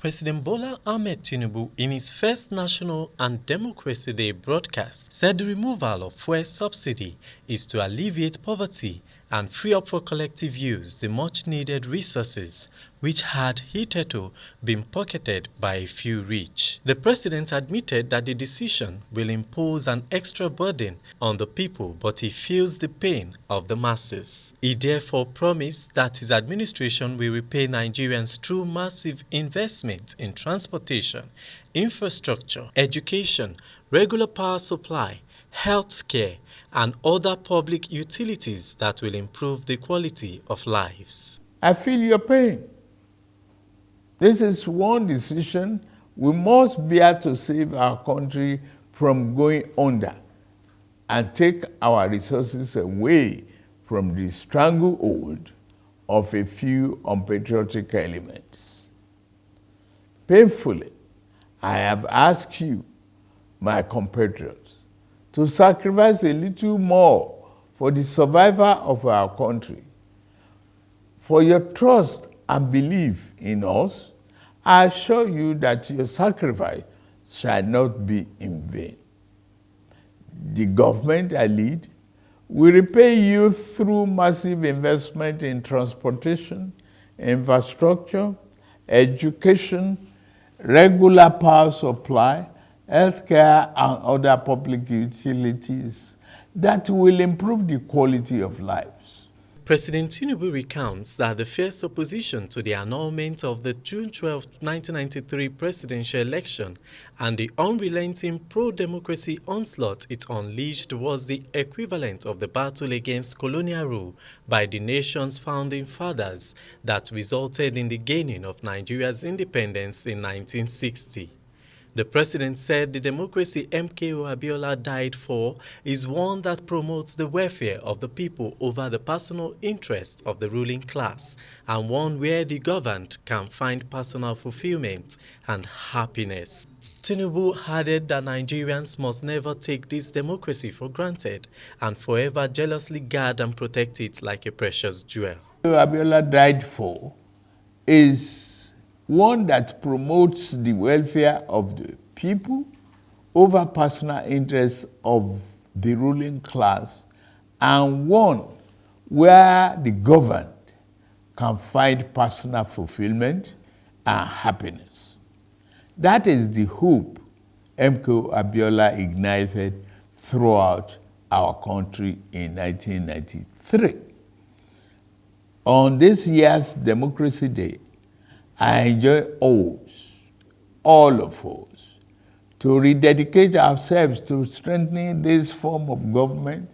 President Bola Ahmed Tinubu, in his first National and Democracy Day broadcast, said the removal of fuel subsidy is to alleviate poverty and free up for collective use the much-needed resources which had hitherto been pocketed by a few rich. The president admitted that the decision will impose an extra burden on the people, but he feels the pain of the masses. He therefore promised that his administration will repay Nigerians through massive investment in transportation, infrastructure, education, regular power supply, health care, and other public utilities that will improve the quality of lives. I feel your pain. This is one decision we must bear to save our country from going under and take our resources away from the stranglehold of a few unpatriotic elements. Painfully, I have asked you, my compatriots, to sacrifice a little more for the survival of our country. For your trust and belief in us, I assure you that your sacrifice shall not be in vain. The government I lead will repay you through massive investment in transportation, infrastructure, education, regular power supply, healthcare, and other public utilities that will improve the quality of lives. President Tinubu recounts that the fierce opposition to the annulment of the June 12, 1993 presidential election and the unrelenting pro-democracy onslaught it unleashed was the equivalent of the battle against colonial rule by the nation's founding fathers that resulted in the gaining of Nigeria's independence in 1960. The president said the democracy MKO Abiola died for is one that promotes the welfare of the people over the personal interest of the ruling class, and one where the governed can find personal fulfillment and happiness. Tinubu added that Nigerians must never take this democracy for granted and forever jealously guard and protect it like a precious jewel. Abiola died for is one that promotes the welfare of the people over personal interests of the ruling class, and one where the governed can find personal fulfillment and happiness. That is the hope MKO Abiola ignited throughout our country in 1993. On this year's Democracy Day, I enjoy all of us, to rededicate ourselves to strengthening this form of government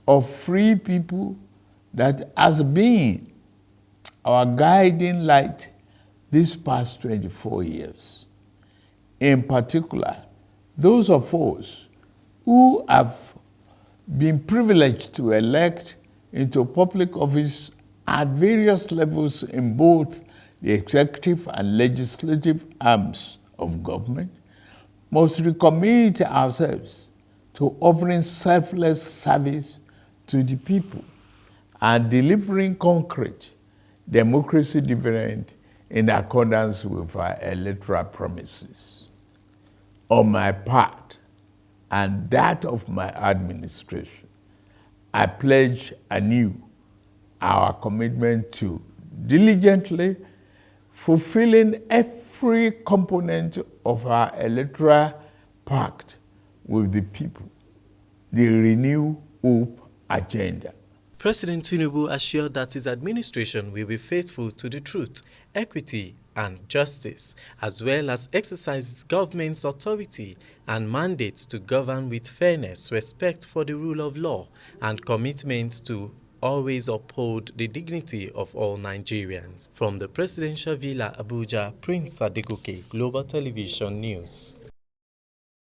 of free people that has been our guiding light these past 24 years. In particular, those of us who have been privileged to elect into public office at various levels in both the executive and legislative arms of government, must recommit ourselves to offering selfless service to the people and delivering concrete democracy dividend in accordance with our electoral promises. On my part and that of my administration, I pledge anew our commitment to diligently fulfilling every component of our electoral pact with the people, the Renew Hope agenda. President Tinubu assured that his administration will be faithful to the truth, equity, and justice, as well as exercise its government's authority and mandate to govern with fairness, respect for the rule of law, and commitment to always uphold the dignity of all Nigerians. From the Presidential Villa, Abuja, Prince Adegoke, Global Television News.